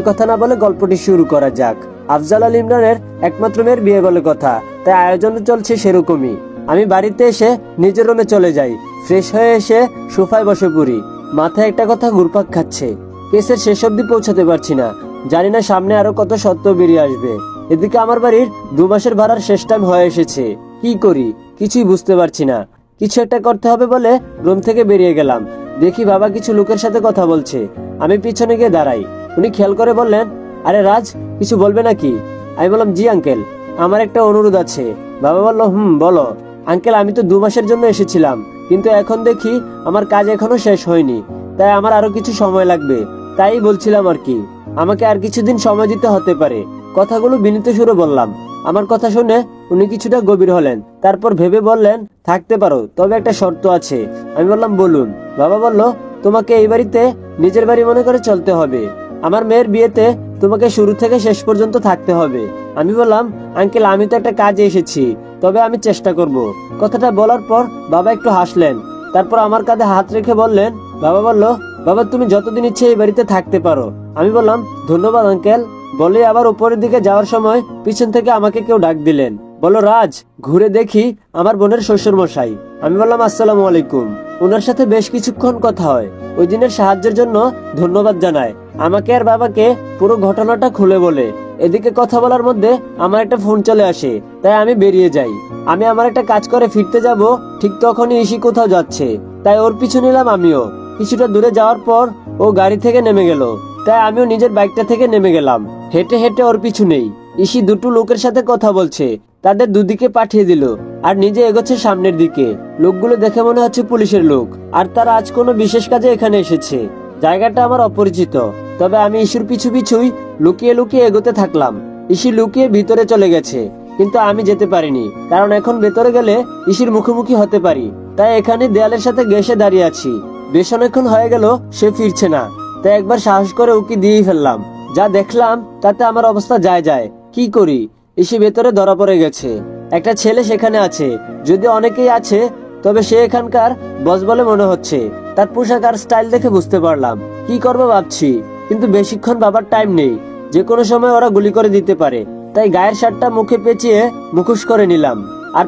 কথা না বলে গল্পটি শুরু করা যাক। আফজাল আল ইমরানের একমাত্র মেয়ের বিয়ে বলে কথা, তাই আয়োজন চলছে সেরকমই। আমি বাড়িতে এসে নিজের রুমে চলে যাই। ফ্রেশ হয়ে এসে সোফায় বসে পড়ি। মাথায় একটা কথা ঘুরপাক খাচ্ছে। কেসের শেষ অবধি পৌঁছাতে পারছি না। জানি না সামনে আরো কত সত্য বেরিয়ে আসবে। এদিকে আমার বাড়ির 2 মাসের ভাড়ার শেষ টাইম হয়ে এসেছে। কি করি কিছুই বুঝতে পারছি না। কিছু একটা করতে হবে বলে রুম থেকে বেরিয়ে গেলাম। দেখি বাবা কিছু লোকের সাথে কথা বলছে। আমি পিছনে গিয়ে দাঁড়াই। উনি খেয়াল করে বললেন, আরে রাজ, কিছু বলবে নাকি? আমি বললাম, জি আঙ্কেল, আমার একটা অনুরোধ আছে। বাবা বলল, বলো। আঙ্কেল, আমি তো 2 মাসের জন্য এসেছিলাম, কিন্তু এখন দেখি আমার কাজ এখনো শেষ হয়নি, তাই আমার আরো কিছু সময় লাগবে। তাই বলছিলাম আর কি, আমাকে আর কিছুদিন সময় দিতে হতে পারে। কথাগুলো বিনীত সুরে বললাম। আমার কথা শুনে উনি কিছুটা গভীর হলেন। তারপর ভেবে বললেন, থাকতে পারো, তবে একটা শর্ত আছে। আমি বললাম, বলুন। বাবা বলল, তোমাকে এই বাড়িতে নিজের বাড়ি মনে করে চলতে হবে। আমার মেয়ের বিয়েতে তোমাকে শুরু থেকে শেষ পর্যন্ত থাকতে হবে। আমি বললাম, আঙ্কেল, আমি তো একটা কাজে এসেছি, তবে আমি চেষ্টা করব। কথাটা বলার পর বাবা একটু হাসলেন। তারপর আমার কাঁধে হাত রেখে বললেন, বাবা বলল, বাবা তুমি যতদিন ইচ্ছে এই বাড়িতে থাকতে পারো। আমি বললাম, ধন্যবাদ আঙ্কেল। বলে আবার উপরের দিকে যাওয়ার সময় পিছন থেকে আমাকে কেউ ডাক দিলেন। বলো, রাজ। ঘুরে দেখি আমার বোনের শ্বশুর মশাই। আমি বললাম, আসসালামু আলাইকুম। ওনার সাথে বেশ কিছুক্ষণ কথা হয়। ওই দিনের সাহায্যের জন্য ধন্যবাদ জানায়। আমাকে আর বাবাকে পুরো ঘটনাটা খুলে বলে। এদিকে কথা বলার মধ্যে আমার একটা ফোন চলে আসে, তাই আমি বেরিয়ে যাই। আমি আমার একটা কাজ করে ফিরতে যাব, ঠিক তখনই ইসি কোথাও যাচ্ছে, তাই ওর পিছু নিলাম আমিও। কিছুটা দূরে যাওয়ার পর ও গাড়ি থেকে নেমে গেল, তাই আমিও নিজের বাইকটা থেকে নেমে গেলাম। হেঁটে হেঁটে ওর পিছু নেই। ইসি 2টো লোকের সাথে কথা বলছে, তাদের দুদিকে পাঠিয়ে দিল আর নিজে এগোচ্ছে সামনের দিকে। লোকগুলো দেখে মনে হচ্ছে পুলিশের লোক, আর তারা আজ কোনো বিশেষ কাজে এখানে এসেছে। জায়গাটা আমার অপরিচিত, তবে আমি ইসির পিছু পিছুই লুকিয়ে লুকিয়ে এগোতে থাকলাম। ইসি লুকিয়ে ভিতরে চলে গেছে, কিন্তু আমি যেতে পারিনি, কারণ এখন ভেতরে গেলে ইসির মুখোমুখি হতে পারি। তাই এখানে দেয়ালের সাথে ঘেঁষে দাঁড়িয়ে আছি। বেশ অনেকক্ষণ হয়ে গেল সে ফিরছে না, তাই একবার সাহস করে উকি দিয়েই ফেললাম। যা দেখলাম তাতে আমার অবস্থা যায়। কি করি, ইসি ভেতরে ধরা পড়ে গেছে। একটা ছেলে সেখানে আছে, যদি অনেকেই আছে, তবে সে এখানকার বস বলে মনে হচ্ছে। তার পোশাক আর স্টাইল দেখে বুঝতে পারলাম। কি করবো ভাবছি, কিন্তু বেশিক্ষণ ভাবার টাইম নেই। যে কোনো সময় ওরা গুলি করে দিতে পারে, তাই গায়ের শার্টটা মুখে পেঁচিয়ে মুখোশ করে নিলাম। আর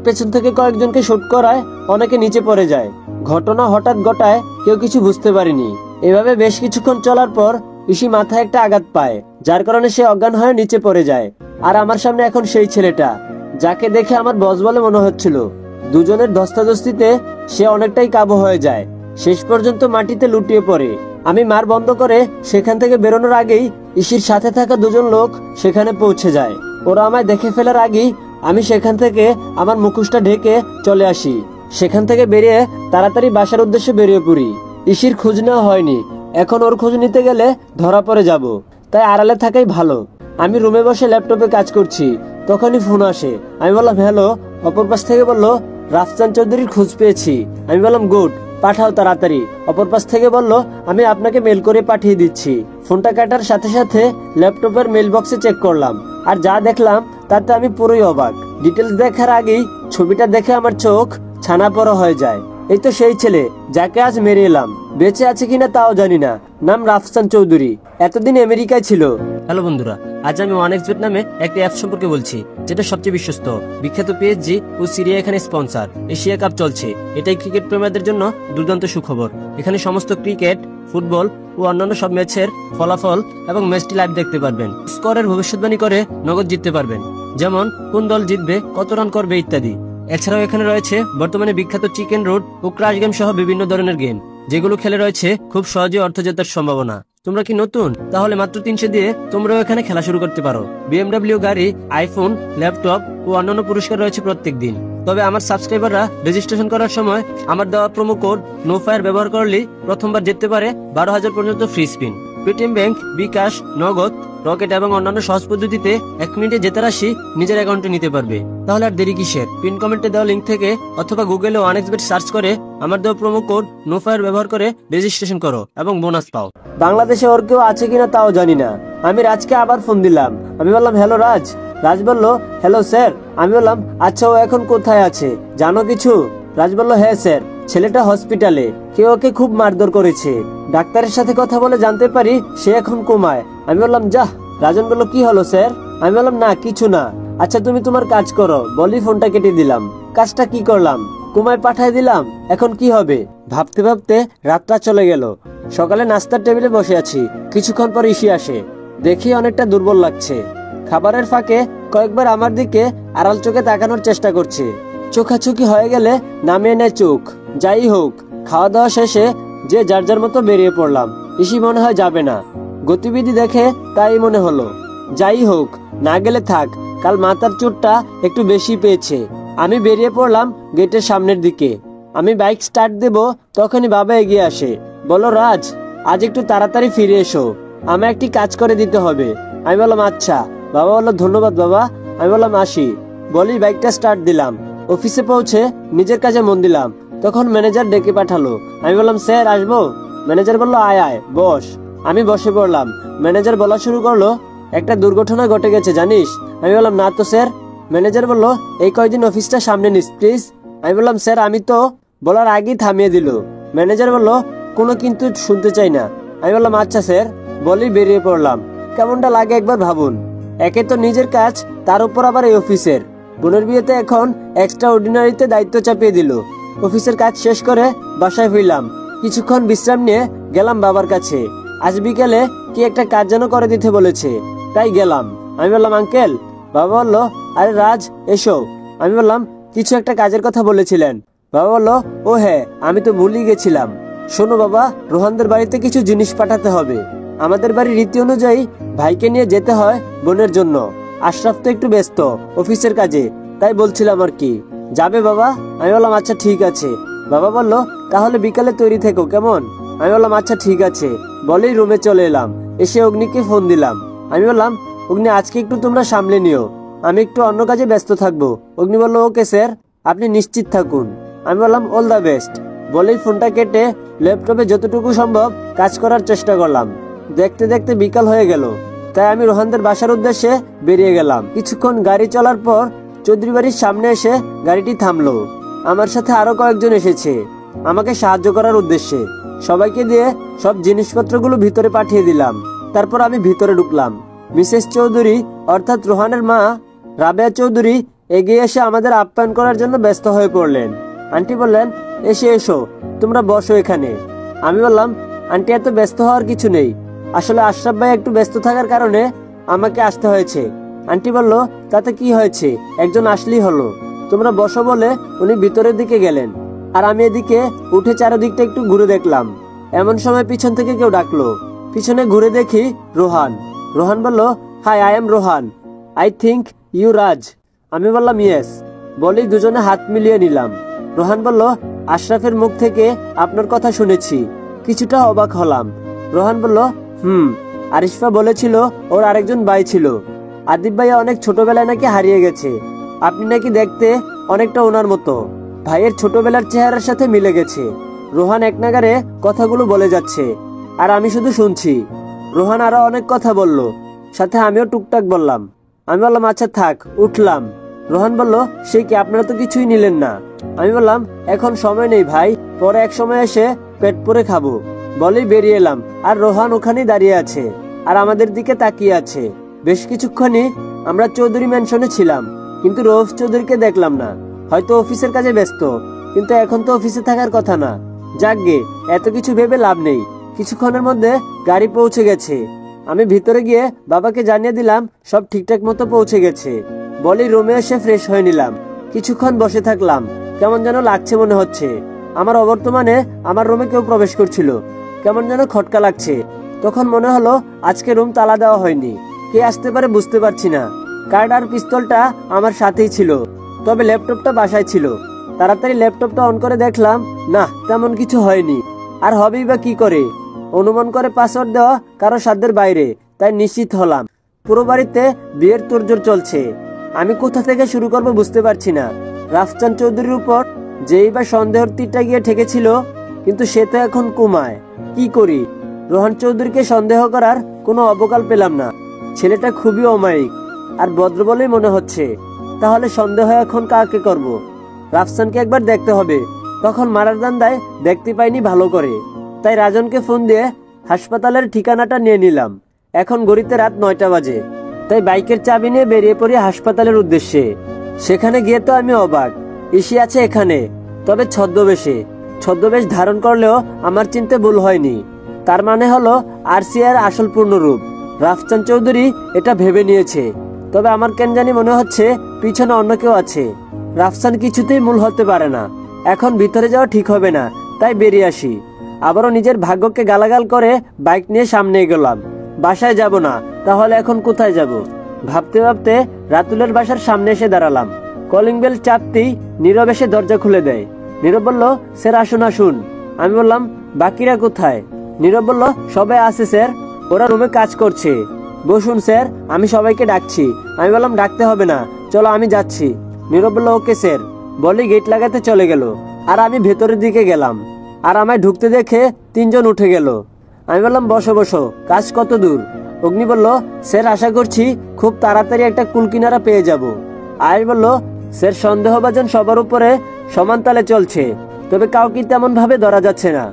পেছন থেকে কয়েকজনকে শুট করায় অনেকে নিচে পড়ে যায়। ঘটনা হঠাৎ ঘটায়, কেউ কিছু বুঝতে পারেনি। এভাবে বেশ কিছুক্ষণ চলার পর ইসি মাথায় একটা আঘাত পায়, যার কারণে সে অজ্ঞান হয়ে নিচে পড়ে যায়। আর আমার সামনে এখন সেই ছেলেটা, যাকে দেখে আমার বস বলে মনে হচ্ছিল। দুজনের ধস্তাধস্তিতে সে অনেকটাই কাবু হয়ে যায়, শেষ পর্যন্ত মাটিতে লুটিয়ে পড়ে। আমি মার বন্ধ করে সেখান থেকে বেরোনোর আগেই ইসির সাথে থাকা 2জন লোক সেখানে পৌঁছে যায়। ওরা আমায় দেখে ফেলার আগেই আমি সেখান থেকে আমার মুখোশটা ঢেকে চলে আসি। সেখান থেকে বেরিয়ে তাড়াতাড়ি বাসার উদ্দেশ্যে বেরিয়ে পড়ি। ইসির খোঁজ নেওয়া হয়নি, এখন ওর খোঁজ নিতে গেলে ধরা পড়ে যাব, তাই আড়ালে থাকাই ভালো। আমি রুমে বসে ল্যাপটপে কাজ করছি, তখনই ফোন আসে। আমি বললাম, হ্যালো। অপর পাশ থেকে বলল, রাফসান চৌধুরীর খোঁজ পেয়েছি। আমি বললাম, গুড, পাঠাও তাড়াতাড়ি। অপর পাশ থেকে বলল, আমি আপনাকে মেল করে পাঠিয়ে দিচ্ছি। ফোনটা কাটার সাথে সাথে ল্যাপটপের মেল বক্সে চেক করলাম, আর যা দেখলাম তাতে আমি পুরোই অবাক। ডিটেলস দেখার আগেই ছবিটা দেখে আমার চোখ ছানা পড়া হয়ে যায়। এই তো সেই ছেলে যাকে আজ মেরে এলাম। বেঁচে আছে কিনা তাও জানি না। নাম রাফসান চৌধুরী, এতদিন আমেরিকায় ছিল। হ্যালো বন্ধুরা, আজ আমি OneXBet নামে একটা অ্যাপ সম্পর্কে বলছি, যেটা সবচেয়ে বিশ্বস্ত। বিখ্যাত PSG ও সিরিয়া এখানে স্পন্সর। এশিয়া কাপ চলছে, এটাই ক্রিকেট প্রেমীদের জন্য দুর্দান্ত সুখবর। এখানে সমস্ত ক্রিকেট, ফুটবল ও অন্যান্য সব ম্যাচের ফলাফল এবং ম্যাচটি লাইভ দেখতে পারবেন। স্কোরের ভবিষ্যৎবাণী করে নগদ জিততে পারবেন, যেমন কোন দল জিতবে, কত রান করবে ইত্যাদি। এছাড়াও এখানে রয়েছে বর্তমানে বিখ্যাত চিকেন রুট ও ক্রাশ গেম সহ বিভিন্ন ধরনের গেম, যেগুলো খেলে রয়েছে খুব সহজে অর্থ জেতার সম্ভাবনা। তোমরা কি নতুন? তাহলে মাত্র 300 দিয়ে তোমরাও এখানে খেলা শুরু করতে পারো। BMW গাড়ি, আইফোন, ল্যাপটপ ও অন্যান্য পুরস্কার রয়েছে প্রত্যেক দিন। তবে আমার সাবস্ক্রাইবাররা রেজিস্ট্রেশন করার সময় আমার দেওয়া প্রোমো কোড নোফায়ার ব্যবহার করলেই প্রথমবার জিততে পারে 12,000 পর্যন্ত ফ্রি স্পিন। পেটিএম ব্যাংক, বিকাশ, নগদ, রকেট এবং অন্যান্য সহজ পদ্ধতিতে 1 মিনিটে জেতা রাশি নিজের অ্যাকাউন্টে নিতে পারবে। তাহলে আর দেরি কিসের? পিন কমেন্টে দেওয়া লিঙ্ক থেকে অথবা গুগলে OneXBet সার্চ করে আমার দেওয়া প্রোমো কোড নোফায়ার ব্যবহার করে রেজিস্ট্রেশন করো এবং বোনাস পাও। বাংলাদেশে ওর কেউ আছে কিনা তাও জানি না। আমি রাজকে আবার ফোন দিলাম। আমি বললাম, হ্যালো রাজ। রাজ বলল, হ্যালো স্যার। আমি বললাম, আচ্ছা ও এখন কোথায় আছে, জানো কিছু? রাজ বলল, হ্যাঁ স্যার, ছেলেটা হসপিটালে, কেউ ওকে খুব মারধর করেছে। ডাক্তারের সাথে কথা বলে জানতে পারি সে এখন কোমায়। আমি বললাম যাহ। রাজন বলল কি হলো স্যার? আমি বললাম না কিছু না। আচ্ছা তুমি তোমার কাজ করো বলি ফোনটা কেটে দিলাম। কাজটা কি করলাম? কোমায় পাঠায় দিলাম, এখন কি হবে? ভাবতে ভাবতে রাতটা চলে গেল। সকালে নাস্তার টেবিলে বসে আছি, কিছুক্ষণ পর ইসি আসে। দেখি অনেকটা দুর্বল লাগছে। খাবারের ফাঁকে কয়েকবার আমার দিকে আড়াল চোখে তাকানোর চেষ্টা করছে। চোখাচোখি হয়ে গেলে নামিয়ে নেয় চোখ। যাই হোক, খাওয়া দাওয়া শেষে যে যার যার মতো বেরিয়ে পড়লাম। ইসি মনে হয় যাবে না, গতিবিধি দেখে তাই মনে হলো। যাই হোক, না গেলে থাক, কাল মাথার চোটটা একটু বেশি পেয়েছে। আমি বেরিয়ে পড়লাম গেটের সামনের দিকে। আমি বাইক স্টার্ট দেব, তখনই বাবা এগিয়ে আসে, বলো রাজ আজ একটু তাড়াতাড়ি ফিরে এসো, আমার একটি কাজ করে দিতে হবে। আমি বললাম আচ্ছা। বাবা বললো ধন্যবাদ বাবা। আমি বললাম আসি। বলি বাইকটা স্টার্ট দিলাম। অফিসে পৌঁছে নিজের কাজে মন দিলাম। তখন ম্যানেজার ডেকে পাঠালো। আমি বললাম স্যার আসবো? ম্যানেজার বললো আয় আয় বস। আমি বসে পড়লাম। ম্যানেজার বলা শুরু করলো, একটা দুর্ঘটনা ঘটে গেছে জানিস? আমি বললাম না তো স্যার। ম্যানেজার বললো এই কয়দিন অফিসটা সামনে নিস প্লিজ। আমি বললাম স্যার আমি তো, বলার আগেই থামিয়ে দিল। ম্যানেজার বললো কোনো কিন্তু শুনতে চাই না। আমি বললাম আচ্ছা স্যার। বলি বেরিয়ে পড়লাম। কেমনটা লাগে একবার ভাবুন। একে তো নিজের কাজ, তার উপর আবার এই অফিসের। বোনের বিয়েতে এখন এক্সট্রা অর্ডিনারিতে দায়িত্ব চাপিয়ে দিল। অফিসের কাজ শেষ করে বাসায় ফিরলাম। কিছুক্ষণ বিশ্রাম নিয়ে গেলাম বাবার কাছে। আজ বিকেলে কি একটা কাজ যেন করে দিতে বলেছে, তাই গেলাম। আমি বললাম আঙ্কেল। বাবা বললো আরে রাজ এসো। আমি বললাম কিছু একটা কাজের কথা বলেছিলেন। বাবা বললো ও হ্যাঁ আমি তো ভুলেই গেছিলাম। শোনো বাবা, রোহানদের বাড়িতে কিছু জিনিস পাঠাতে হবে। আমাদের বাড়ির রীতি অনুযায়ী ভাইকে নিয়ে যেতে হয় বোনের জন্য। আশরাফ তো একটু ব্যস্ত অফিসের কাজে, তাই বলছিলাম আর কি। যাবে বাবা? আমি বললাম আচ্ছা ঠিক আছে। বাবা বললো তাহলে বিকালে তৈরি থেকো কেমন? আমি বললাম আচ্ছা ঠিক আছে। বলেই রুমে চলে এলাম। এসে অগ্নিকে ফোন দিলাম। আমি বললাম অগ্নি আজকে একটু তোমরা সামলে নিও, আমি একটু অন্য কাজে ব্যস্ত থাকবো। অগ্নি বললো ওকে স্যার, আপনি নিশ্চিত থাকুন। আমি বললাম অল দ্য বেস্ট। বলেই ফোনটা কেটে ল্যাপটপে যতটুকু সম্ভব কাজ করার চেষ্টা করলাম। দেখতে দেখতে বিকাল হয়ে গেল, তাই আমি রোহানদের বাসার উদ্দেশ্যে বেরিয়ে গেলাম। কিছুক্ষণ গাড়ি চলার পর চৌধুরী বাড়ির সামনে এসে গাড়িটি থামলো। আমার সাথে আরো কয়েকজন এসেছে আমাকে সাহায্য করার উদ্দেশ্যে। সবাইকে দিয়ে সব জিনিসপত্রগুলো ভিতরে পাঠিয়ে দিলাম। তারপর আমি ভিতরে ঢুকলাম। মিসেস চৌধুরী অর্থাৎ রোহানের মা রাবেয়া চৌধুরী এগিয়ে এসে আমাদের আপ্যায়ন করার জন্য ব্যস্ত হয়ে পড়লেন। আন্টি বললেন এসে এসো, তোমরা বসো এখানে। আমি বললাম আন্টি এত ব্যস্ত হওয়ার কিছু নেই, আসলে আশরাফ ভাই একটু ব্যস্ত থাকার কারণে আমাকে আসতে হয়েছে। আন্টি বলল তাতে কি হয়েছে, একজন আসলেই হলো। তোমরা বসো বলে উনি ভিতরের দিকে গেলেন, আর আমি এদিকে উঠে চারদিকটা একটু ঘুরে দেখলাম। এমন সময় পিছন থেকে কেউ ডাকলো। পিছনে ঘুরে দেখি রোহান। রোহান বলল hi, I am Rohan, I think you Raj. আমি বললাম ইয়েস। বলেই দুজনে হাত মিলিয়ে নিলাম। রোহান বলল আশরাফের মুখ থেকে আপনার কথা শুনেছি, কিছুটা অবাক হলাম। রোহান বলল আরিশফা বলেছিল ওর আরেকজন ভাই ছিল, আদিব ভাইয়া অনেক ছোটবেলায় নাকি হারিয়ে গেছে। আপনি নাকি দেখতে অনেকটা ওনার মতো, ভাইয়ের ছোটবেলার চেহারার সাথে মিলে গেছে। রোহান এক নাগারে কথাগুলো বলে যাচ্ছে আর আমি শুধু শুনছি। রোহান আরো অনেক কথা বলল, সাথে আমিও টুকটাক বললাম। আমি বললাম আচ্ছা থাক, উঠলাম। রোহান বলল সে কি, আপনারা তো কিছুই নিলেন না? আমি বললাম এখন সময় নেই ভাই, পরে এক সময় এসে পেট পুরে খাবো। বলেই বেরিয়ে এলাম। আর রোহান ওখানেই দাঁড়িয়ে আছে আর আমাদের দিকে তাকিয়ে আছে। বেশ কিছুক্ষণই আমরা চৌধুরী ম্যানশনে ছিলাম, কিন্তু রৌফ চৌধুরীকে দেখলাম না। হয়তো অফিসের কাজে ব্যস্ত, কিন্তু এখন তো অফিসে থাকার কথা না। যাকগে, এত কিছু ভেবে লাভ নেই। কিছুক্ষণের মধ্যে গাড়ি পৌঁছে গেছে। আমি ভিতরে গিয়ে বাবাকে জানিয়ে দিলাম সব ঠিকঠাক মতো পৌঁছে গেছে। বলি রুমে এসে ফ্রেশ হয়ে নিলাম। কিছুক্ষণ বসে থাকলাম, কেমন যেন লাগছে মনে হচ্ছে। আমার অবর্তমানে আমার রুমে কেউ প্রবেশ করছিল, কেমন যেন খটকা লাগছে। তখন মনে হলো আজকে রুম তালা দেওয়া হয়নি, কে আসতে পারে বুঝতে পারছি না। কার্ড আর পিস্তলটা আমার সাথেই ছিল, তবে ল্যাপটপটা বাসায় ছিল। তাড়াতাড়ি ল্যাপটপটা অন করে দেখলাম না, তেমন কিছু হয়নি। আর হবেই বা কি করে? অনুমান করে পাসওয়ার্ড দেওয়া কারো সাধ্যের বাইরে, তাই নিশ্চিত হলাম। পুরো বাড়িতে বিয়ের তোড়জোড় চলছে। আমি কোথা থেকে শুরু করব বুঝতে পারছি না। রাফচান চৌধুরীর উপর যেই বা সন্দেহের তীরটা গিয়ে ঠেকেছিল, কিন্তু সে তো এখন কুমায়। কি করি? রোহান চৌধুরীকে সন্দেহ করার কোনো অবকাল পেলাম না। ছেলেটা খুবই অমায়িক আর ভদ্র বলেই মনে হচ্ছে। তাহলে সন্দেহ এখন কাকে করব? রাফসানকে একবার দেখতে হবে, তখন মারার ধান্দায় দেখতে পাইনি ভালো করে, তাই রাজনকে ফোন দিয়ে হাসপাতালের ঠিকানাটা নিয়ে নিলাম। এখন ঘড়িতে রাত 9টা বাজে, তাই বাইকের চাবি নিয়ে বেরিয়ে পড়ি হাসপাতালের উদ্দেশ্যে। সেখানে গিয়ে তো আমি অবাক, ইসি আছে এখানে, তবে ছদ্মবেশ ধারণ করলেও আমার চিনতে ভুল হয়নি। তার মানে হলো আরসিআর আসল পূর্ণরূপ। রাফসান চৌধুরী এটা ভেবে নিয়েছে, তবে আমার কেন জানি মনে হচ্ছে পিছনে অন্য কেউ আছে। রাফসান কিছুতেই মূল হতে পারে না। এখন ভিতরে যাওয়া ঠিক হবে না, তাই বেরিয়ে আসি। আবারও নিজের ভাগ্যকে গালাগাল করে বাইক নিয়ে সামনে এগোলাম। বাসায় যাব না, তাহলে এখন কোথায় যাব? ভাবতে ভাবতে রাতুলের বাসার সামনে এসে দাঁড়ালাম। কলিং বেল চাপতেই নীরব এসে দরজা খুলে দেয়। নীরব বলল, স্যার আসুন আসুন। আমি বললাম, বাকিরা কোথায়? নীরব বলল, সবাই আছে স্যার, ওরা রুমে কাজ করছে। বসুন স্যার, আমি সবাইকে ডাকছি। আমি বললাম, ডাকতে হবে না, চলো আমি যাচ্ছি। নীরব বলল, ওকে স্যার, বলি গেট লাগাতে চলে গেল। আর আমি ভেতরের দিকে গেলাম, আর আমায় ঢুকতে দেখে 3জন উঠে গেল। আমি বললাম, বসো বসো, কাজ কত দূর? অগ্নি বলল, স্যার আশা করছি খুব তাড়াতাড়ি একটা কুল কিনারা পেয়ে যাব। আয়েশ বলল, স্যার সন্দেহভাজন সবার উপরে সমান তালে চলছে, তবে কাউকে তেমন ভাবে ধরা যাচ্ছে না।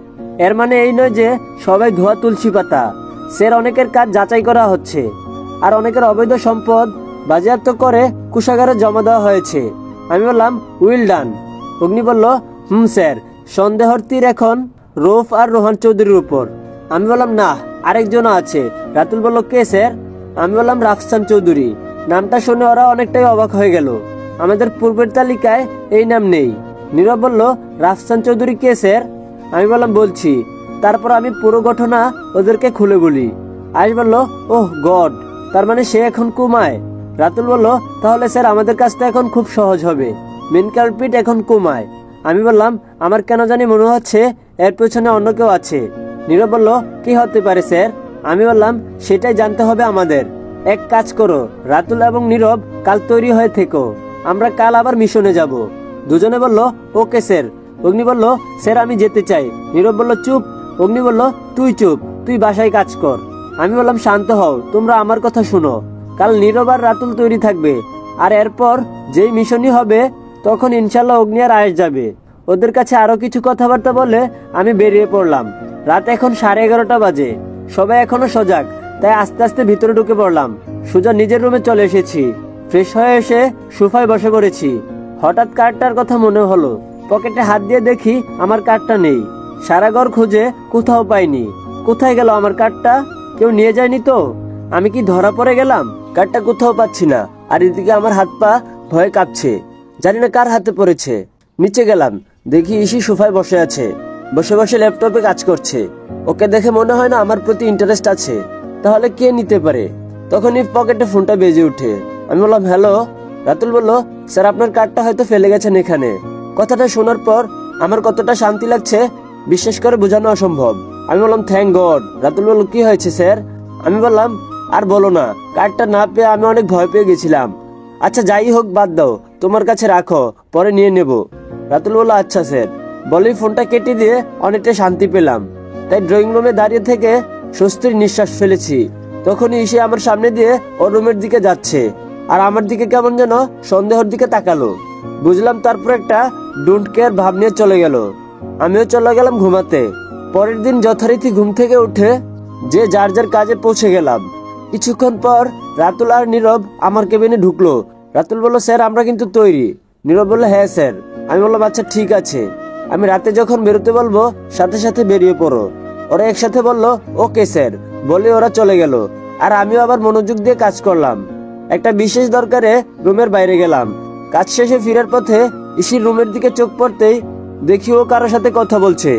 এর মানে এই নয় যে সবাই ধোয়া তুলসী পাতা। স্যার অনেকের কাজ যাচাই করা হচ্ছে, আর অনেকের অবৈধ সম্পদ বাজেয়াপ্ত করে কুষাগারে জমা দেওয়া হয়েছে। আমি বললাম, উইল ডান। অগ্নি বলল, স্যার, সন্দেহর তীর এখন রৌফ আর রোহান চৌধুরীর উপর। আমি বললাম, না, আরেকজনও আছে। রাতুল বলল, কে স্যার? আমি বললাম, রাফসান চৌধুরী। নামটা শুনে ওরা অনেকটাই অবাক হয়ে গেল, আমাদের পূর্বের তালিকায় এই নাম নেই। নীরব বলল, রাফসান চৌধুরী কে স্যার? আমি বললাম, বলছি। তারপর আমি পুরো ঘটনা ওদেরকে খুলে বলি। আয়েশ বলল, ওহ গড, তার মানে সে এখন কোমায়। রাতুল বলল, তাহলে স্যার আমাদের কাজটা এখন খুব সহজ হবে। মেন কালপিট এখন কোমায়। আমি বললাম, আমার কেন জানি মনে হচ্ছে এর পেছনে অন্য কেউ আছে। নীরব বলল, কি হতে পারে স্যার? আমি বললাম, সেটাই জানতে হবে আমাদের। এক কাজ করো, রাতুল এবং নীরব কাল তৈরি হয়ে থেকো, আমরা কাল আবার মিশনে যাব। দুজনে বলল, ওকে স্যার। অগ্নি বলল, স্যার আমি যেতে চাই। নীরব বলল, চুপ। অগ্নি বলল, তুই চুপ, তুই বাসায় কাজ কর। আমি বললাম, শান্ত হও, তোমরা আমার কথা শুনো। কাল নীরব আর রাতুল তৈরি থাকবে, আর এরপর যেই মিশনই হবে তখন ইনশাল্লাহ অগ্নি আর আয়েশ যাবে। ওদের কাছে আরো কিছু কথাবার্তা বলে আমি বেরিয়ে পড়লাম। রাত এখন 11:30 বাজে, সবাই এখনো সজাগ, তাই আস্তে আস্তে ভিতরে ঢুকে পড়লাম। সোজা নিজের রুমে চলে এসেছি। ফ্রেশ হয়ে এসে সোফায় বসে পড়েছি। হঠাৎ কার্ডটার কথা মনে হলো। পকেটে হাত দিয়ে দেখি আমার কার্ডটা নেই। সারা ঘর খুঁজে কোথাও পাইনি। কোথায় গেল আমার কার্ডটা? কেউ নিয়ে যায়নি তো? আমি কি ধরা পড়ে গেলাম? কার্ডটা কোথাও পাচ্ছি না, আর এদিকে আমার হাত পা ভয়ে কাঁপছে। জানি না কার হাতে পড়েছে। নিচে গেলাম, দেখি ইসি সোফায় বসে আছে, বসে বসে ল্যাপটপে কাজ করছে। ওকে দেখে মনে হয় না আমার প্রতি ইন্টারেস্ট আছে, তাহলে কে নিতে পারে? তখনই পকেটে ফোনটা বেজে উঠে। আমি বললাম, হ্যালো। রাতুল বলল, স্যার আপনার কার্ডটা হয়তো ফেলে গেছেন এখানে। কথাটা শোনার পর আমার কতটা শান্তি লাগছে বিশেষ করে বোঝানো অসম্ভব। আমি বললাম, থ্যাংক গড। রাতুল বলল, কি হয়েছে স্যার? আমি বললাম, আর বলো না, কার্ডটা না পেয়ে আমি অনেক ভয় পেয়ে গেছিলাম। আচ্ছা যাই হোক, বাদ দাও, তোমার কাছে রাখো, পরে নিয়ে নেব। রাতুল বলল, আচ্ছা স্যার। বলেই ফোনটা কেটে দিয়ে অনেকটা শান্তি পেলাম। তাই ড্রয়িং রুমে দাঁড়িয়ে থেকে স্বস্তির নিঃশ্বাস ফেলেছি। তখনই এসে আমার সামনে দিয়ে ওর রুমের দিকে যাচ্ছে, আর আমার দিকে কেমন যেন সন্দেহের দিকে তাকালো। বুঝলাম তারপর একটা ডোন্ট কেয়ার ভাব নিয়ে চলে গেল। আমিও চলে গেলাম ঘুমাতে। পরের দিন যথারীতি ঘুম থেকে উঠে যে যার যার কাজে পৌঁছে গেলাম। কিছুক্ষণ পর রাতুল আর নীরব আমার কেবিনে ঢুকলো। রাতুল বলল, স্যার আমরা কিন্তু তৈরি। নীরব বলল, হ্যাঁ স্যার। আমি বললাম, আচ্ছা ঠিক আছে, আমি রাতে যখন বেরোতে বলবো সাথে সাথে বেরিয়ে পড়ো। ওরা একসাথে বলল, ওকে স্যার, বলে ওরা চলে গেল। আর আমিও আবার মনোযোগ দিয়ে কাজ করলাম। একটা বিশেষ দরকারে রুমের বাইরে গেলাম। কাজ শেষে ফেরার পথে ইসির রুমের দিকে চোখ পড়তেই দেখি ও কারোর সাথে কথা বলছে।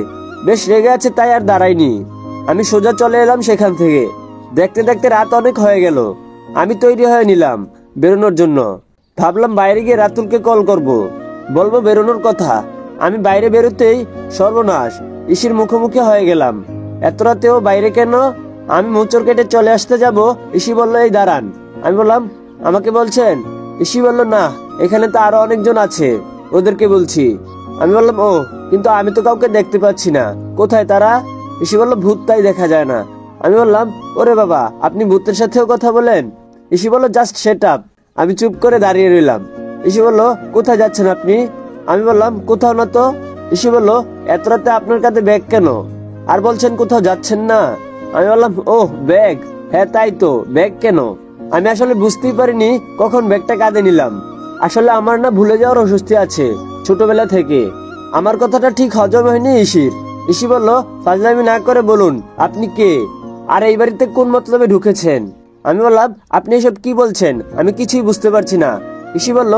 বেশ রেগে আছে, তাই আর দাঁড়াইনি। আমি সোজা চলে এলাম সেখান থেকে। দেখতে দেখতে রাত অনেক হয়ে গেল। আমি তৈরি হয়ে নিলাম বেরোনোর জন্য। ভাবলাম বাইরে গিয়ে রাতুলকে কল করব, বলবো বেরোনোর কথা। আমি বাইরে বেরোতেই সর্বনাশ, ইসির মুখোমুখি হয়ে গেলাম। এত রাতেও বাইরে কেন? আমি মোচড় কেটে চলে আসতে যাব, ইসি বলল, এই দাঁড়ান। আমি বললাম, আমাকে বলছেন? ইসি বলল, না, এখানে তো আরো অনেকজন আছে, ওদেরকে বলছি। আমি বললাম, ও, কিন্তু আমি তো কাউকে দেখতে পাচ্ছি না, কোথায় তারা? ইসি বলল, ভূত, তাই দেখা যায় না। আমি বললাম, ওরে বাবা, আপনি ভূতের সাথেও কথা বলেন? ইসি বলল, জাস্ট সেট আপ। আমি চুপ করে দাঁড়িয়ে রইলাম। ইসি বলল, কোথায় যাচ্ছেন আপনি? আমি বললাম, কোথাও না তো। ইসি বলল, এত রাতে আপনার কাছে ব্যাগ কেন? আর বলছেন কোথাও যাচ্ছেন না? আমি বললাম, ও ব্যাগ, হ্যাঁ তাই তো, ব্যাগ কেন? আমি আসলে বুঝতেই পারিনি কখন ব্যাগটা কাঁধে নিলাম। আসলে আমার না ভুলে যাওয়ার অস্বস্তি আছে ছোটবেলা থেকে। আমার কথাটা ঠিক হজম হয়নি ইসির। ইসি বলল, ফাজলামি না করে বলুন আপনি কে, আর এই বাড়িতে কোন মতলবে ঢুকেছেন? আমি বললাম, আপনি এসব কি বলছেন, আমি কিছুই বুঝতে পারছি না। ইসি বলল,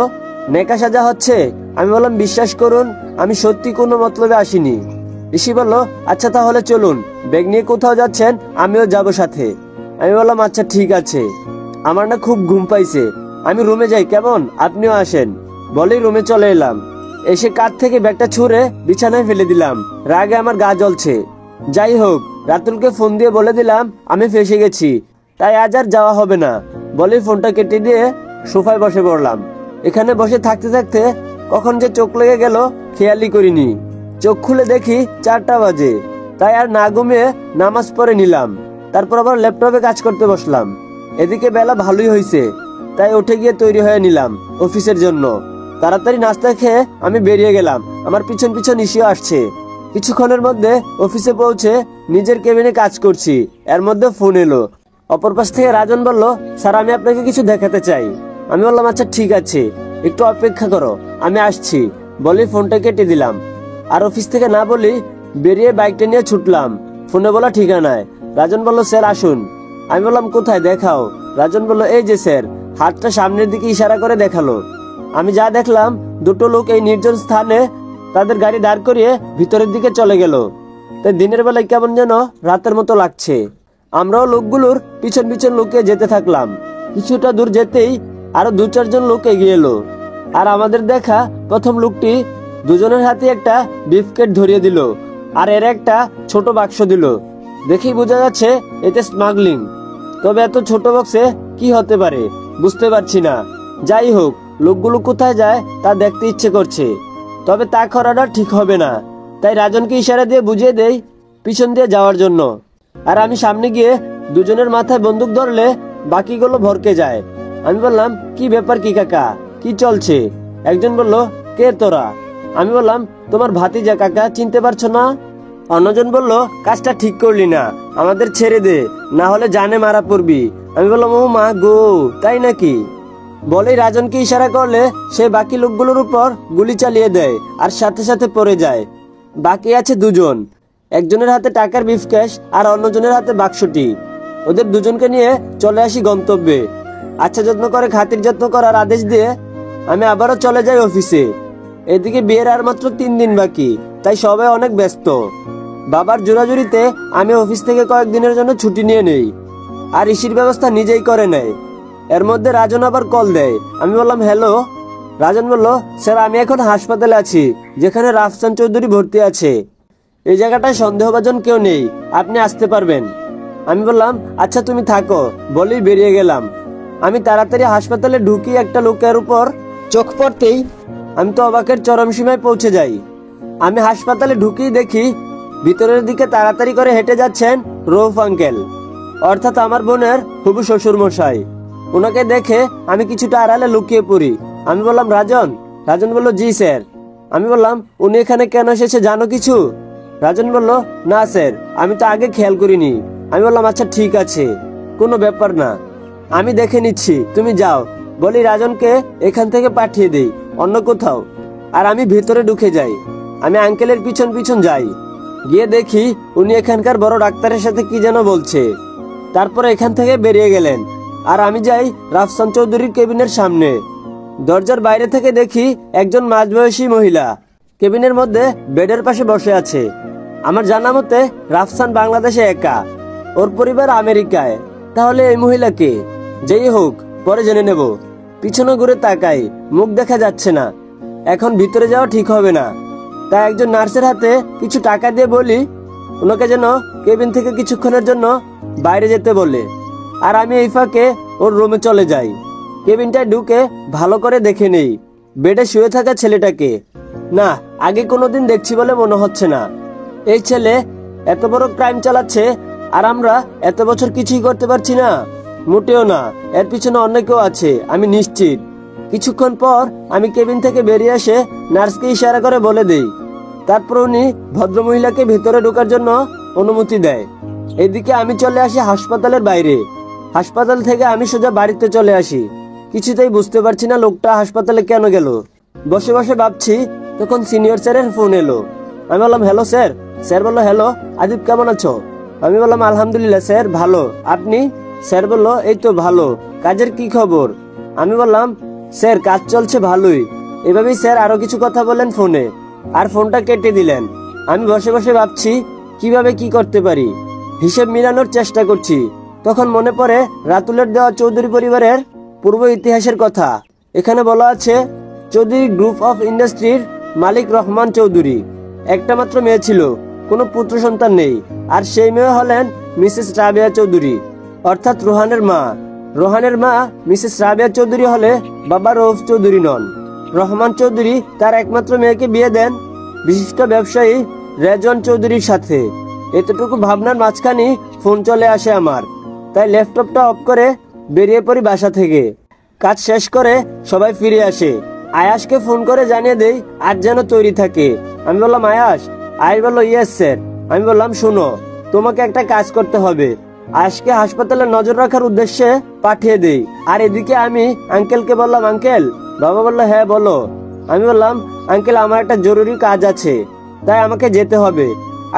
নেকা সাজা হচ্ছে? আমি বললাম, বিশ্বাস করুন আমি সত্যি কোনো মতলবে আসিনি। ইসি বলল, আচ্ছা তাহলে চলুন, ব্যাগ নিয়ে কোথাও যাচ্ছেন আমিও যাব সাথে। আমি বললাম, আচ্ছা ঠিক আছে, আমার না খুব ঘুম পাইছে, আমি রুমে যাই কেমন, আপনিও আসেন। বলেই রুমে চলে এলাম। এসে কাঁধ থেকে ব্যাগটা ছুঁড়ে বিছানায় ফেলে দিলাম। রাগে আমার গা জ্বলছে। যাই হোক, রাতুলকে ফোন দিয়ে বলে দিলাম আমি ফেসে গেছি, তাই আজ আর যাওয়া হবে না। বলেই ফোনটা কেটে দিয়ে সোফায় বসে পড়লাম। এখানে বসে থাকতে থাকতে কখন যে চোখ লেগে গেল খেয়ালই করিনি। চোখ খুলে দেখি 4টা বাজে, তাই আর না ঘুমিয়ে নামাজ পড়ে নিলাম। তারপর আবার ল্যাপটপে কাজ করতে বসলাম। এদিকে বেলা ভালোই হয়েছে, তাই উঠে গিয়ে তৈরি হয়ে নিলাম অফিসের জন্য। তাড়াতাড়ি নাস্তা খেয়ে আমি বেরিয়ে গেলাম। আমার পিছন পিছন ইসিও আসছে। কিছুক্ষণের মধ্যে অফিসে পৌঁছে নিজের কেবিনে কাজ করছি, এর মধ্যে ফোন এলো। অপর পাশ থেকে রাজন বলল, স্যার আমি আপনাকে কিছু দেখাতে চাই। আমি বললাম, আচ্ছা ঠিক আছে, একটু অপেক্ষা করো, আমি আসছি। বলি ফোনটা কেটে দিলাম। আর অফিস থেকে না বলি বেরিয়ে বাইকটা নিয়ে ছুটলাম ফোনে বলা ঠিকানায়। রাজন বলল, স্যার আসুন। আমি বললাম, কোথায় দেখাও? রাজন বলল, এই যে স্যার। হাতটা সামনের দিকে ইশারা করে দেখালো। আমি যা দেখলাম, দুটো লোক এই নির্জন স্থানে তাদের গাড়ি দাঁড় করিয়ে ভিতরের দিকে চলে গেল। তাই দিনের বেলায় কেমন যেন রাতের মতো লাগছে। আমরাও লোকগুলোর পিছন পিছন লুকিয়ে যেতে থাকলাম। কিছুটা দূর যেতেই আরো 2-4 জন লোক এগিয়ে এলো। আর আমাদের দেখা প্রথম লোকটি দুজনের হাতে একটা বিফকেট ধরিয়ে দিল, আর এর একটা ছোট বাক্স দিল। দেখেই বোঝা যাচ্ছে এতে স্মাগলিং। তবে এত ছোট বক্সে কি হতে পারে বুঝতে পারছি না। যাই হোক, লোকগুলো কোথায় যায় তা দেখতে ইচ্ছে করছে, তবে তা করাটা ঠিক হবে না। তাই রাজনকে ইশারা দিয়ে বুঝিয়ে দেই পিছন দিয়ে যাওয়ার জন্য। আর আমি সামনে গিয়ে দুজনের মাথায় বন্দুক ধরলে বাকিগুলো ভরকে যায়। আমি বললাম, কি ব্যাপার কি কাকা, কি চলছে? একজন বলল, কে তোরা? আমি বললাম, তোমার ভাতিজা কাকা, চিনতে পারছো না? অন্যজন বলল, কাজটা ঠিক করলি না, আমাদের ছেড়ে দে, না হলে জানে মারা পড়বি। আমি বললাম, ও মা গো, তাই নাকি? বলেই রাজনকে ইশারা করলে সে বাকি লোকগুলোর উপর গুলি চালিয়ে দেয় আর সাথে সাথে পড়ে যায়। বাকি আছে 2 জন, একজনের হাতে টাকার ব্রিফকেস আর অন্যজনের হাতে বাক্সটি। ওদের দুজনকে নিয়ে চলে আসি গন্তব্যে। আচ্ছা যত্ন করে খাতির যত্ন করার আদেশ দিয়ে আমি আবারও চলে যাই অফিসে। এদিকে বিয়ের আর মাত্র 3 দিন বাকি, তাই সবাই অনেক ব্যস্ত। বাবার জোরাজুরিতে আমি অফিস থেকে কয়েকদিনের জন্য ছুটি নিয়ে নেই, আর ইসির ব্যবস্থা নিজেই করে নেয়। এর মধ্যে রাজন আবার কল দেয়। আমি বললাম, হ্যালো। রাজন বলল, স্যার আমি এখন হাসপাতালে আছি, যেখানে রাফসান চৌধুরী ভর্তি আছে। এই জায়গাটায় সন্দেহভাজন কেউ নেই, আপনি আসতে পারবেন। আমি বললাম, আচ্ছা তুমি থাকো। বলেই বেরিয়ে গেলাম। আমি তাড়াতাড়ি হাসপাতালে ঢুকি, একটা লোকের উপর চোখ পড়তেই আমি তো অবাকের চরম সীমায় পৌঁছে যাই। আমি হাসপাতালে ঢুকিয়ে দেখি ভিতরের দিকে তাড়াতাড়ি করে হেঁটে যাচ্ছেন রৌফ আঙ্কেল, অর্থাৎ আমার বোনের হবু শ্বশুর মশাই। ওনাকে দেখে আমি কিছুটা আড়ালে লুকিয়ে পড়ি। আমি বললাম, রাজন। রাজন বলল, জি স্যার। আমি বললাম, উনি এখানে কেন এসেছে জানো কিছু? রাজন বলল, না স্যার, আমি তো আগে খেয়াল করিনি। আমি বললাম, আচ্ছা ঠিক আছে, কোনো ব্যাপার না, আমি দেখে নিচ্ছি, তুমি যাও। বলি রাজনকে এখান থেকে পাঠিয়ে দেই অন্য কোথাও, আর আমি ভিতরে ঢুকে যাই। আমি আঙ্কেলের পিছন পিছন যাই। গিয়ে দেখি উনি এখানকার বড় ডাক্তারের সাথে কি যেন বলছে। তারপরে এখান থেকে বেরিয়ে গেলেন, আর আমি যাই রাফসান চৌধুরীর কেবিনের সামনে। দরজার বাইরে থেকে দেখি একজন মাঝবয়সী মহিলা কেবিনের মধ্যে বেডের পাশে বসে আছে। আমার জানা মতে রাফসান বাংলাদেশে একা, ওর পরিবার আমেরিকায়। তাহলে এই মহিলাকে, যেই হোক পরে জেনে নেব। পিছনে ঘুরে তাকাই, মুখ দেখা যাচ্ছে না। এখন ভিতরে যাওয়া ঠিক হবে না, তাই একজন নার্সের হাতে কিছু টাকা দিয়ে বলি ওনাকে যেন কেবিন থেকে কিছুক্ষণের জন্য বাইরে যেতে বলে। আর আমি এই ফাঁকে ওর রুমে চলে যাই। কেবিনটায় ঢুকে ভালো করে দেখে নেই বেডে শুয়ে থাকা ছেলেটাকে। না, আগে কোনোদিন দেখছি বলে মনে হচ্ছে না। এই ছেলে এত বড় ক্রাইম চালাচ্ছে, আর আমরা এত বছর কিছুই করতে পারছি না। মোটেও না, এর পিছনে অন্য কেউ আছে, আমি নিশ্চিত। কিছুক্ষণ পর আমি কেবিন থেকে বেরিয়ে এসে নার্সকে ইশারা করে বলে দেই তারপর উনি ভদ্রমহিলাকে ভিতরে ঢোকার জন্য অনুমতি দেয়। এদিকে আমি চলে আসি হাসপাতালের বাইরে। হাসপাতাল থেকে আমি সোজা বাড়িতে চলে আসি। কিছুতেই বুঝতে পারছি না লোকটা হাসপাতালে কেন গেল। বসে বসে ভাবছি, তখন সিনিয়র স্যারের ফোন এলো। আমি বললাম হ্যালো স্যার। স্যার বললো হ্যালো আদিব, কেমন আছো? আমি বললাম আলহামদুলিল্লাহ স্যার, ভালো। আপনি? স্যার বললো এই তো ভালো। কাজের কি খবর? আমি বললাম স্যার কাজ চলছে ভালোই। এভাবেই স্যার আরো কিছু কথা বলেন ফোনে, আর ফোনটা কেটে দিলেন। আমি বসে বসে ভাবছি কিভাবে কি করতে পারি, হিসেব মিলানোর চেষ্টা করছি। তখন মনে পড়ে রাতুলের দেওয়া চৌধুরী পরিবারের পূর্ব ইতিহাসের কথা। এখানে বলা আছে চৌধুরী গ্রুপ অফ ইন্ডাস্ট্রির মালিক রহমান চৌধুরী। একটা মাত্র মেয়ে ছিল, কোনো পুত্র সন্তান নেই। আর সেই মেয়ে হলেন মিসেস রাবেয়া চৌধুরী, অর্থাৎ রোহানের মা। রোহানের মা মিসেস রাবেয়া চৌধুরী হলে বাবা রউফ চৌধুরী নন। রহমান চৌধুরী তার একমাত্র মেয়েকে বিয়ে দেন বিশিষ্ট ব্যবসায়ী রেজন চৌধুরীর সাথে। এতটুকু ভাবনার মাঝখানে ফোন চলে আসে আমার। তাই ল্যাপটপটা অফ করে বেরিয়ে পড়ি বাসা থেকে। কাজ শেষ করে সবাই ফিরে আসে। আয়াসকে ফোন করে জানিয়ে দেই আর যেন তৈরি থাকে। আমি বললাম আয়াস। আয়াস বললো ইয়েস স্যার। আমি বললাম শোনো, তোমাকে একটা কাজ করতে হবে। আয়াসকে হাসপাতালে নজর রাখার উদ্দেশ্যে পাঠিয়ে দেই। আর এদিকে আমি আঙ্কেলকে বললাম আঙ্কেল। বাবা বললো হ্যাঁ বলো। আমি বললাম আঙ্কেল আমার একটা জরুরি কাজ আছে, তাই আমাকে যেতে হবে।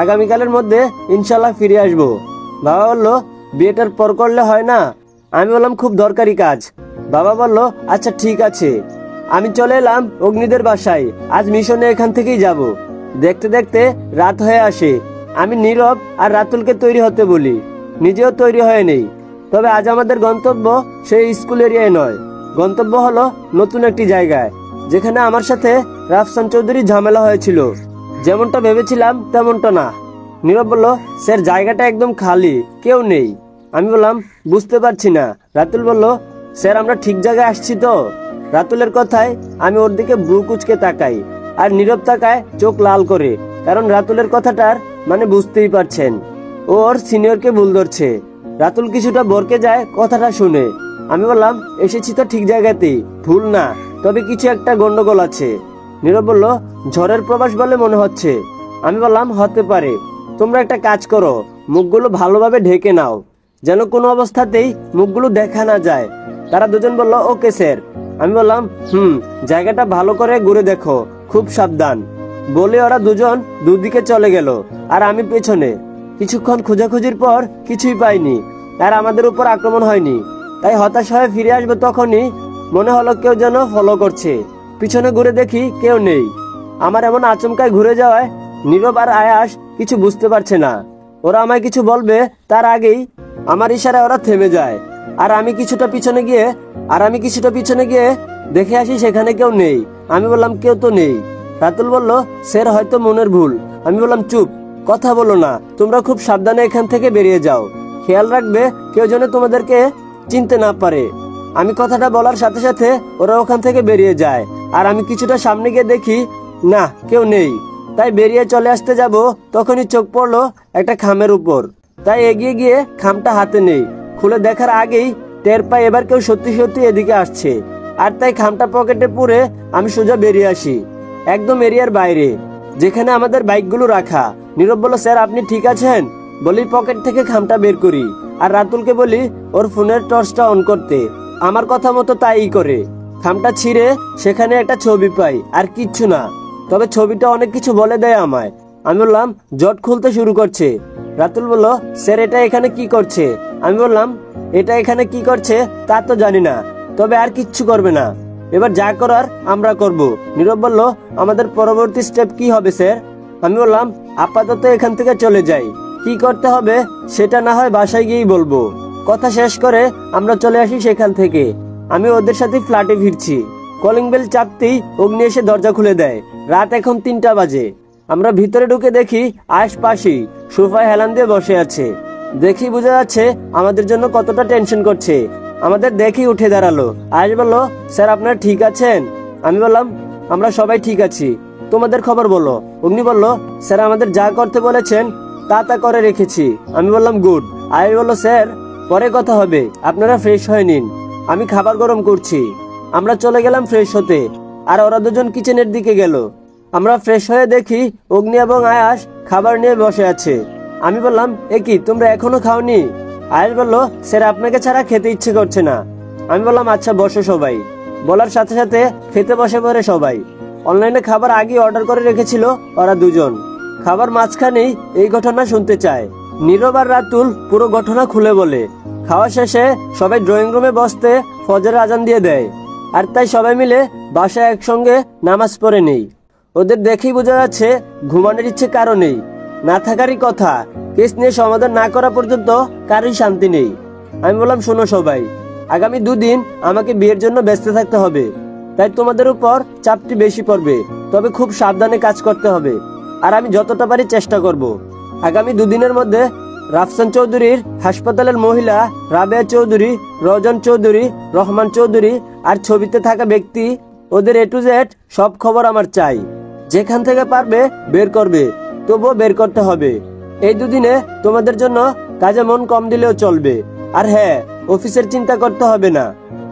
আগামীকালের মধ্যে ইনশাল্লাহ ফিরে আসবো। বাবা বললো বিয়েটার পর করলে হয় না? আমি বললাম খুব দরকারি কাজ। বাবা বললো আচ্ছা ঠিক আছে। আমি চলে এলাম অগ্নিদের বাসায়। আজ মিশনে এখান থেকেই যাব। দেখতে দেখতে রাত হয়ে আসে। আমি নীরব আর রাতুলকে তৈরি হতে বলি, নিজেও তৈরি হয়ে নেই। তবে আজ আমাদের গন্তব্য সেই স্কুল এরিয়ায় নয়, গন্তব্য হলো নতুন একটি জায়গায়, যেখানে আমার সাথে রাফসান চৌধুরীর ঝামেলা হয়েছিল। যেমনটা ভেবেছিলাম তেমনটা না। নীরব বলল স্যার জায়গাটা একদম খালি, কেউ নেই। আমি বললাম বুঝতে পারছি না। রাতুল বলল স্যার আমরা ঠিক জায়গায় আসছি তো? রাতুলের কথায় আমি ওর দিকে ব্রু কুচকে তাকাই, আর নীরব তাকায় চোখ লাল করে, কারণ রাতুলের কথাটার মানে বুঝতেই পারছেন, ও ওর সিনিয়রকে ভুল ধরছে। রাতুল কিছুটা বরকে যায় কথাটা শুনে। আমি বললাম এসেছি তো ঠিক জায়গাতেই, ভুল না, তবে কিছু একটা গন্ডগোল আছে। নীরব বলল ঝড়ের প্রবাস বলে মনে হচ্ছে। আমি বললাম হতে পারে। তোমরা একটা কাজ করো, মুখগুলো ভালোভাবে ঢেকে নাও, যেন কোনো অবস্থাতেই মুখগুলো দেখা না যায়। তারা দুজন বলল ওকে স্যার। আমি বললাম জায়গাটা ভালো করে ঘুরে দেখো, খুব সাবধান। বলে ওরা দুজন দুদিকে চলে গেল, আর আমি পেছনে। কিছুক্ষণ খোঁজাখুঁজির পর কিছুই পাইনি, আর আমাদের উপর আক্রমণ হয়নি। তাই হতাশ হয়ে ফিরে আসবো তখনই মনে হলো কেউ যেন ফলো করছে। পিছনে ঘুরে দেখি কেউ নেই। আমার এমন আচমকায় ঘুরে যাওয়ায় নীরব আর আয়াস কিছু বুঝতে পারছে না। ওরা আমায় কিছু বলবে তার আগেই আমার ইশারায় ওরা থেমে যায়। আর আমি কিছুটা পিছনে গিয়ে দেখে আসি সেখানে কেউ নেই। আমি বললাম কেউ তো নেই। রাতুল বলল স্যার হয়তো মনের ভুল। আমি বললাম চুপ, কথা বলো না, তোমরা খুব সাবধানে এখান থেকে বেরিয়ে যাও। খেয়াল রাখবে কেউ যেন তোমাদেরকে চিনতে না পারে। আমি কথাটা বলার সাথে সাথে ওরা ওখান থেকে বেরিয়ে যায়। আর আমি কিছুটা সামনে গিয়ে দেখি না কেউ নেই। তাই বেরিয়ে চলে আসতে যাব, তখনই চোখ পড়লো একটা খামের উপর। তাই এগিয়ে গিয়ে খামটা হাতে নেই। খুলে দেখার আগেই টের পাই এবার কেউ সত্যি সত্যি এদিকে আসছে। আর তাই খামটা পকেটে পুরে আমি সোজা বেরিয়ে আসি, একদম এরিয়ার বাইরে, যেখানে আমাদের বাইকগুলো রাখা। নীরব বলল স্যার আপনি ঠিক আছেন? বলি পকেট থেকে খামটা বের করি, আর রাতুলকে বলি ওর ফোনের টর্চটা অন করতে। আমার কথা মতো তাই করে। খামটা ছিঁড়ে সেখানে একটা ছবি পাই, আর কিচ্ছু না, তবে ছবিটা অনেক কিছু বলে দেয় আমায়। আমি বললাম জট খুলতে শুরু করছে। রাতুল বলল স্যার এটা এখানে কি করছে? আমি বললাম এটা এখানে কি করছে তা তো জানি না, তবে আর কিচ্ছু করবে না, এবার যা করার আমরা করব। নীরব বলল আমাদের পরবর্তী স্টেপ কি হবে স্যার? আমি বললাম আপাতত এখান থেকে চলে যাই, কি করতে হবে সেটা না হয় বাসায় গিয়েই বলবো। কথা শেষ করে আমরা চলে আসি সেখান থেকে। আমি ওদের সাথে ফ্ল্যাটে ফিরছি। কলিং বেল চাপতেই অগ্নি এসে দরজা খুলে দেয়। রাত এখন 3টা বাজে। আমরা ভিতরে ঢুকে দেখি আশপাশি সোফায় হেলান দিয়ে বসে আছে। দেখি বোঝা যাচ্ছে আমাদের জন্য কতটা টেনশন করছে। আমাদের দেখি উঠে দাঁড়ালো। আয়েশ বলল স্যার আপনারা ঠিক আছেন? আমি বললাম আমরা সবাই ঠিক আছি, তোমাদের খবর বলো। অগ্নি বলল স্যার আমাদের যা করতে বলেছেন তা করে রেখেছি। আমি বললাম গুড। আয়েশ বলল স্যার পরে কথা হবে, আপনারা ফ্রেশ হয়ে নিন, আমি খাবার গরম করছি। আমরা চলে গেলাম ফ্রেশ হতে, আর ওরা দুজন কিচেনের দিকে গেল। আমরা ফ্রেশ হয়ে দেখি অগ্নি এবং আয়াস খাবার নিয়ে বসে আছে। আমি বললাম, এ কি তোমরা এখনো খাওনি? আয়াস বলল, স্যার আপনাকে ছাড়া খেতে ইচ্ছে করছে না। আমি বললাম, আচ্ছা বসো সবাই। বলার সাথে সাথে খেতে বসে পড়ে সবাই। অনলাইনে খাবার আগে অর্ডার করে রেখেছিল ওরা দুজন। খাবার মাঝখানেই এই ঘটনা শুনতে চায়। নীরব আর রাতুল পুরো ঘটনা খুলে বলে। খাওয়া শেষে সবাই ড্রয়িং রুমে বসতে ফজরের আজান দিয়ে দেয়। আর তাই সবাই মিলে বাসায় একসঙ্গে নামাজ পড়ে নেই। ওদের দেখেই বোঝা যাচ্ছে ঘুমানোর ইচ্ছে কারো নেই। না থাকারই কথা। কেস নিয়ে সমাধান না করা পর্যন্ত কারোই শান্তি নেই। আমি বললাম, শোনো সবাই, আগামী 2 দিন আমাকে বিয়ের জন্য ব্যস্ত থাকতে হবে। তাই তোমাদের উপর চাপটি বেশি পড়বে, তবে খুব সাবধানে কাজ করতে হবে। আর আমি যতটা পারি চেষ্টা করব। আগামী 2 দিনের মধ্যে রাফসান চৌধুরীর হাসপাতালের মহিলা রাবেয়া চৌধুরী, রওজান চৌধুরী, রহমান চৌধুরী আর ছবিতে থাকা ব্যক্তি, ওদের A to Z সব খবর আমার চাই। যেখান থেকে পারবে বের করবে, তবুও বের করতে হবে। এই 2 দিনে তোমাদের জন্য কাজে মন কম দিলেও চলবে। আর হ্যাঁ, অফিসের চিন্তা করতে হবে না।